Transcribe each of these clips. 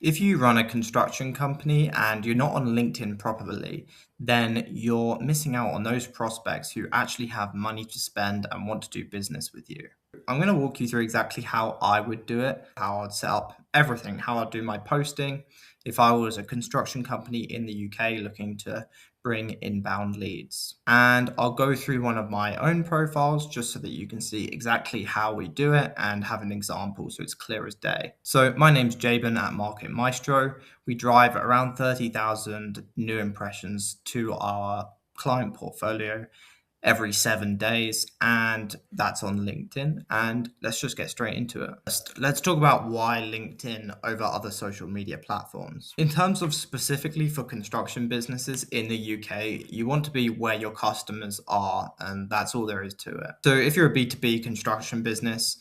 If you run a construction company and you're not on LinkedIn properly, then you're missing out on those prospects who actually have money to spend and want to do business with you. I'm going to walk you through exactly how I would do it, how I'd set up everything, how I'd do my posting if I was a construction company in the UK looking to bring inbound leads. And I'll go through one of my own profiles just so that you can see exactly how we do it and have an example so it's clear as day. So my name's Jabin at Market Maestro. We drive around 30,000 new impressions to our client portfolio every 7 days, and that's on LinkedIn. And let's just get straight into it. Let's talk about why LinkedIn over other social media platforms. In terms of specifically for construction businesses in the UK, you want to be where your customers are, and that's all there is to it. So if you're a B2B construction business,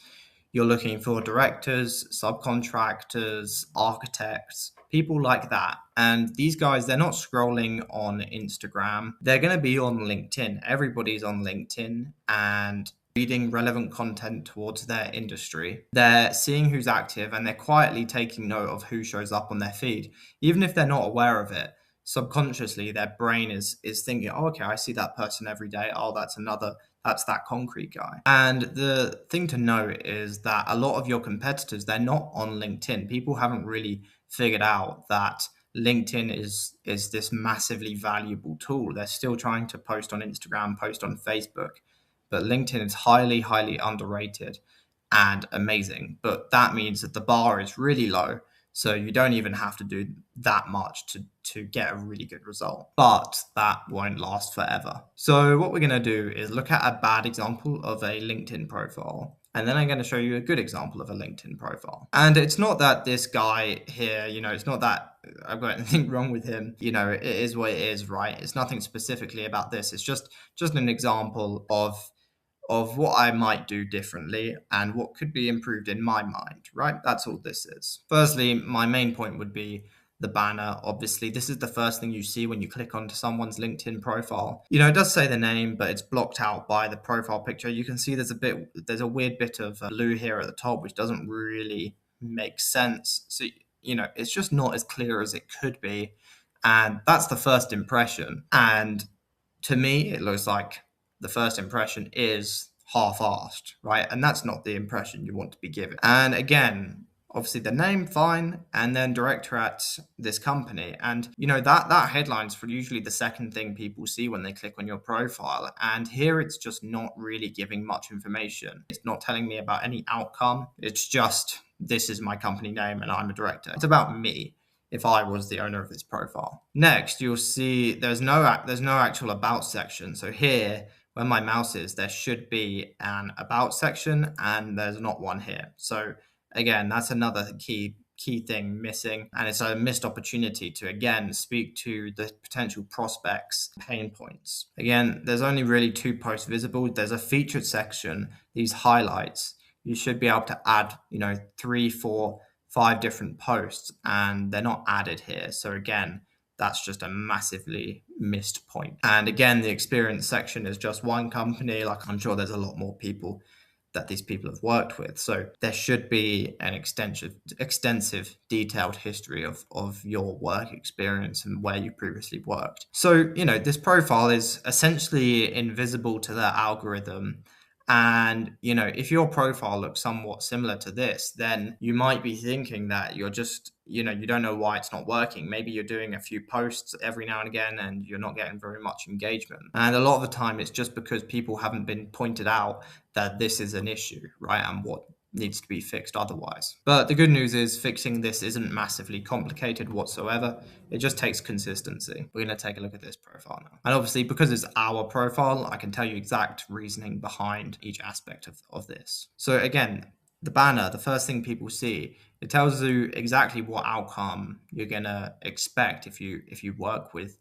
you're looking for directors, subcontractors, architects, people like that. And these guys, they're not scrolling on Instagram. They're going to be on LinkedIn. Everybody's on LinkedIn and reading relevant content towards their industry. They're seeing who's active and they're quietly taking note of who shows up on their feed. Even if they're not aware of it, subconsciously their brain is thinking, oh, okay, I see that person every day. Oh, that's that concrete guy. And the thing to note is that a lot of your competitors, they're not on LinkedIn. People haven't really figured out that LinkedIn is this massively valuable tool. They're still trying to post on Instagram, post on Facebook, but LinkedIn is highly, highly underrated and amazing. But that means that the bar is really low. So you don't even have to do that much to get a really good result. But that won't last forever. So what we're going to do is look at a bad example of a LinkedIn profile. And then I'm going to show you a good example of a LinkedIn profile. And it's not that this guy here, it's not that I've got anything wrong with him. It is what it is, right? It's nothing specifically about this. It's just an example of what I might do differently and what could be improved in my mind, right? That's all this is. Firstly, my main point would be the banner. Obviously, this is the first thing you see when you click onto someone's LinkedIn profile. It does say the name, but it's blocked out by the profile picture. You can see there's a weird bit of blue here at the top, which doesn't really make sense. So, it's just not as clear as it could be. And that's the first impression. And to me, it looks like the first impression is half-assed, right? And that's not the impression you want to be given. And again, obviously the name, fine, and then director at this company. And that headline's for usually the second thing people see when they click on your profile. And here it's just not really giving much information. It's not telling me about any outcome. It's just, this is my company name and I'm a director. It's about me if I was the owner of this profile. Next, you'll see there's no actual about section. So here, where my mouse is, there should be an about section, and there's not one here. So again, that's another key thing missing, and it's a missed opportunity to again speak to the potential prospects' pain points. Again, there's only really 2 posts visible. There's a featured section, these highlights. You should be able to add, 3, 4, 5 different posts, and they're not added here. So again, that's just a massively missed point. And again, the experience section is just one company. Like, I'm sure there's a lot more people that these people have worked with. So there should be an extensive detailed history of your work experience and where you previously worked. So, this profile is essentially invisible to the algorithm. And, if your profile looks somewhat similar to this, then you might be thinking that you're just, you don't know why it's not working. Maybe you're doing a few posts every now and again and you're not getting very much engagement. And a lot of the time it's just because people haven't been pointed out that this is an issue, right? And what needs to be fixed otherwise. But the good news is fixing this isn't massively complicated whatsoever. It just takes consistency. We're going to take a look at this profile now. And obviously, because it's our profile, I can tell you exact reasoning behind each aspect of this. So again, the banner, the first thing people see, it tells you exactly what outcome you're going to expect if you work with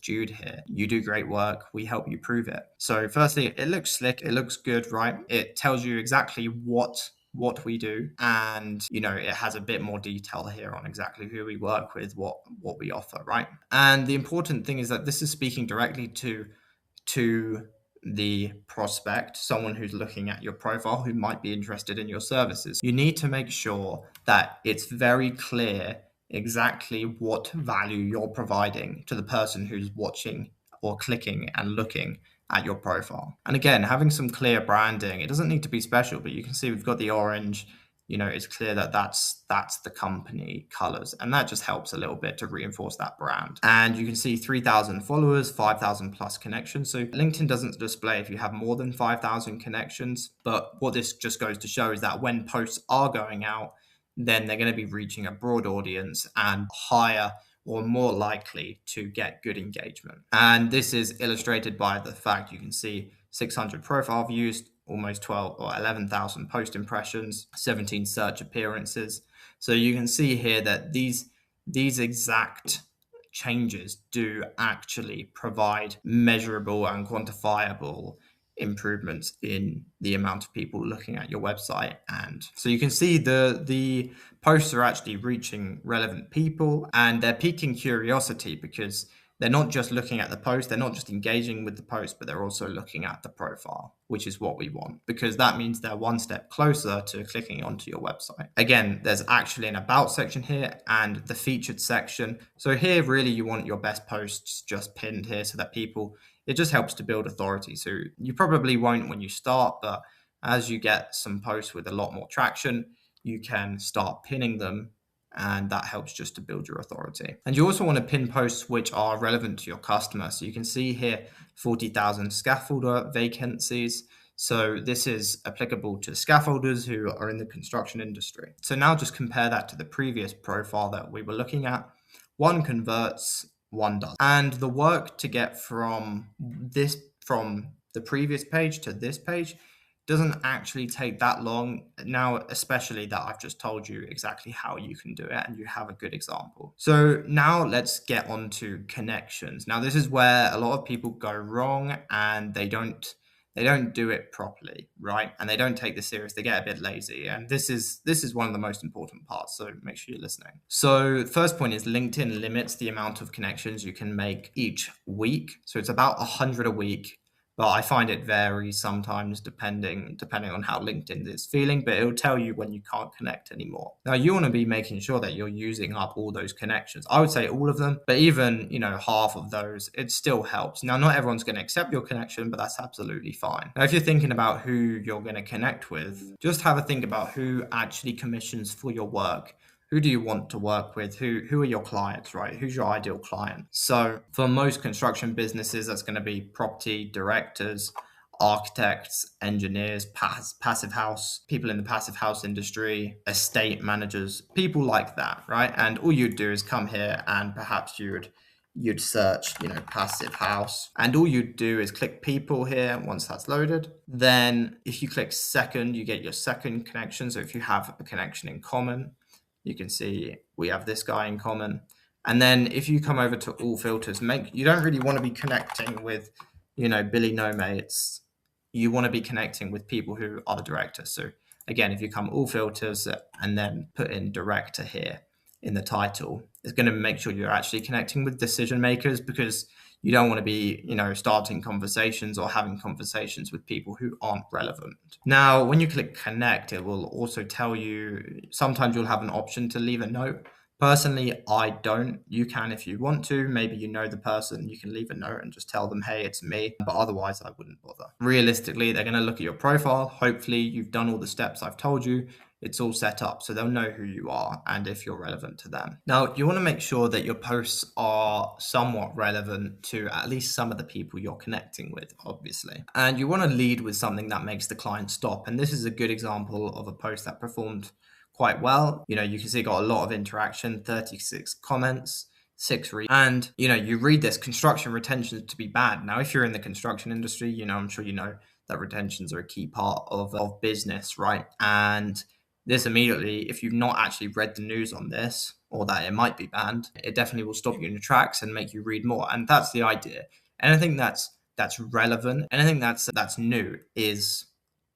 Jude here. You do great work. We help you prove it. So firstly, it looks slick. It looks good, right? It tells you exactly what we do, and it has a bit more detail here on exactly who we work with, what we offer, right? And the important thing is that this is speaking directly to the prospect, someone who's looking at your profile who might be interested in your services. You need to make sure that it's very clear exactly what value you're providing to the person who's watching or clicking and looking at your profile. And again, having some clear branding, it doesn't need to be special, but you can see we've got the orange, it's clear that that's the company colors, and that just helps a little bit to reinforce that brand. And you can see 3,000 followers, 5,000 plus connections. So LinkedIn doesn't display if you have more than 5,000 connections, but what this just goes to show is that when posts are going out, then they're going to be reaching a broad audience and higher or more likely to get good engagement. And this is illustrated by the fact you can see 600 profile views, almost 12 or 11,000 post impressions, 17 search appearances. So you can see here that these exact changes do actually provide measurable and quantifiable improvements in the amount of people looking at your website. And so you can see the posts are actually reaching relevant people, and they're piquing curiosity because they're not just looking at the post, they're not just engaging with the post, but they're also looking at the profile, which is what we want, because that means they're one step closer to clicking onto your website. Again, there's actually an about section here and the featured section. So here, really, you want your best posts just pinned here so that it just helps to build authority. So you probably won't when you start, but as you get some posts with a lot more traction, you can start pinning them, and that helps just to build your authority. And you also want to pin posts which are relevant to your customer. So you can see here 40,000 scaffolder vacancies. So this is applicable to scaffolders who are in the construction industry. So now just compare that to the previous profile that we were looking at. One converts, one does. And the work to get from the previous page to this page doesn't actually take that long now, especially that I've just told you exactly how you can do it and you have a good example. So now let's get on to connections. Now this is where a lot of people go wrong, and they don't do it properly, right? And they don't take this serious. They get a bit lazy. And this is one of the most important parts. So make sure you're listening. So first point is LinkedIn limits the amount of connections you can make each week. So it's about 100 a week. But I find it varies sometimes depending on how LinkedIn is feeling, but it'll tell you when you can't connect anymore. Now, you want to be making sure that you're using up all those connections. I would say all of them, but even, half of those, it still helps. Now, not everyone's going to accept your connection, but that's absolutely fine. Now, if you're thinking about who you're going to connect with, just have a think about who actually commissions for your work. Who do you want to work with? Who are your clients, right? Who's your ideal client? So for most construction businesses, that's going to be property directors, architects, engineers, passive house, people in the passive house industry, estate managers, people like that, right? And all you'd do is come here and perhaps you'd search, passive house, and all you'd do is click people here. Once that's loaded, then if you click second, you get your second connection. So if you have a connection in common, you can see we have this guy in common. And then if you come over to all filters, you don't really want to be connecting with, Billy No Mates. You want to be connecting with people who are the directors. So again, if you come all filters and then put in director here in the title, it's going to make sure you're actually connecting with decision makers, because you don't want to be, starting conversations or having conversations with people who aren't relevant. Now, when you click connect, it will also tell you, sometimes you'll have an option to leave a note. Personally, I don't. You can if you want to. Maybe you know the person, you can leave a note and just tell them, hey, it's me. But otherwise, I wouldn't bother. Realistically, they're going to look at your profile. Hopefully, you've done all the steps I've told you. It's all set up, so they'll know who you are and if you're relevant to them. Now, you want to make sure that your posts are somewhat relevant to at least some of the people you're connecting with, obviously. And you want to lead with something that makes the client stop. And this is a good example of a post that performed quite well. You can see it got a lot of interaction, 36 comments, 6 reads. And, you read this, construction retention to be bad. Now, if you're in the construction industry, I'm sure you know that retentions are a key part of business, right? And this immediately, if you've not actually read the news on this, or that it might be banned, it definitely will stop you in your tracks and make you read more. And that's the idea. Anything that's relevant, anything that's new is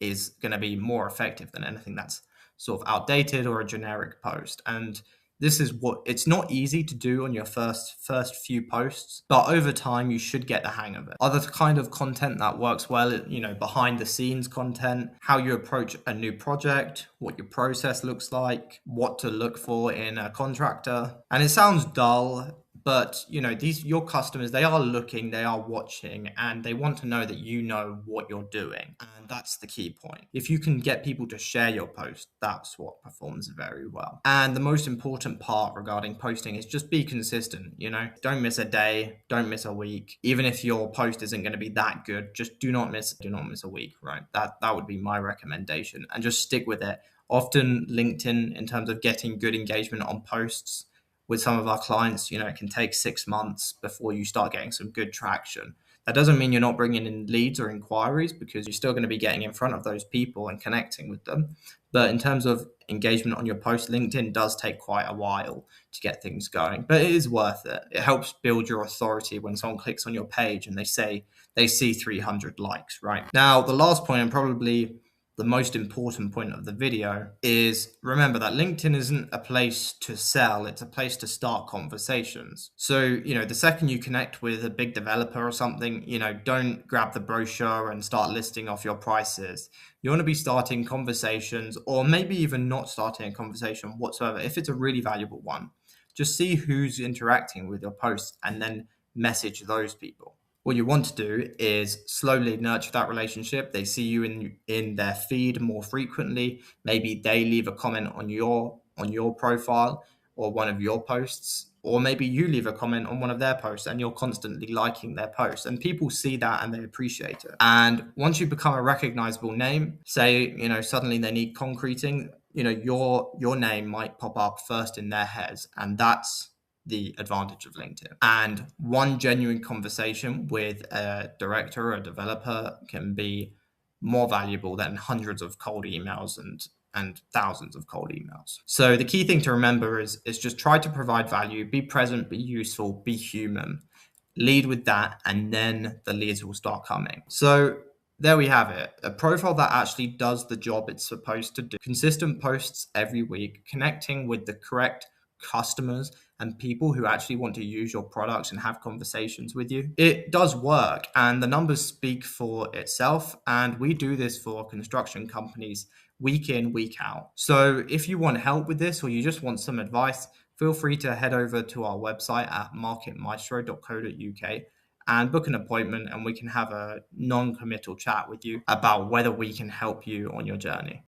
going to be more effective than anything that's sort of outdated or a generic post. And This is what it's not easy to do on your first few posts, but over time you should get the hang of it. Other kind of content that works well, behind the scenes content, how you approach a new project, what your process looks like, what to look for in a contractor. And it sounds dull, but these your customers, they are looking, they are watching, and they want to know that you know what you're doing. And that's the key point. If you can get people to share your post, that's what performs very well. And the most important part regarding posting is just be consistent. Don't miss a day, don't miss a week. Even if your post isn't going to be that good, just do not miss a week, right? That would be my recommendation, and just stick with it. Often LinkedIn, in terms of getting good engagement on posts with some of our clients, it can take 6 months before you start getting some good traction. That doesn't mean you're not bringing in leads or inquiries, because you're still going to be getting in front of those people and connecting with them. But in terms of engagement on your post, LinkedIn does take quite a while to get things going, but it is worth it. It helps build your authority when someone clicks on your page and they see 300 likes, right? Now, the last point, and probably the most important point of the video, is remember that LinkedIn isn't a place to sell, it's a place to start conversations. So, the second you connect with a big developer or something, don't grab the brochure and start listing off your prices. You want to be starting conversations, or maybe even not starting a conversation whatsoever. If it's a really valuable one, just see who's interacting with your posts and then message those people. What you want to do is slowly nurture that relationship. They see you in their feed more frequently. Maybe they leave a comment on your profile or one of your posts, or maybe you leave a comment on one of their posts and you're constantly liking their posts, and people see that and they appreciate it. And once you become a recognizable name, say, suddenly they need concreting, your name might pop up first in their heads, and that's the advantage of LinkedIn. And one genuine conversation with a director or a developer can be more valuable than hundreds of cold emails and thousands of cold emails. So the key thing to remember is just try to provide value, be present, be useful, be human. Lead with that, and then the leads will start coming. So there we have it. A profile that actually does the job it's supposed to do. Consistent posts every week, connecting with the correct customers and people who actually want to use your products and have conversations with you. It does work, and the numbers speak for itself. And we do this for construction companies week in, week out. So if you want help with this, or you just want some advice, feel free to head over to our website at marketmaestro.co.uk and book an appointment, and we can have a non-committal chat with you about whether we can help you on your journey.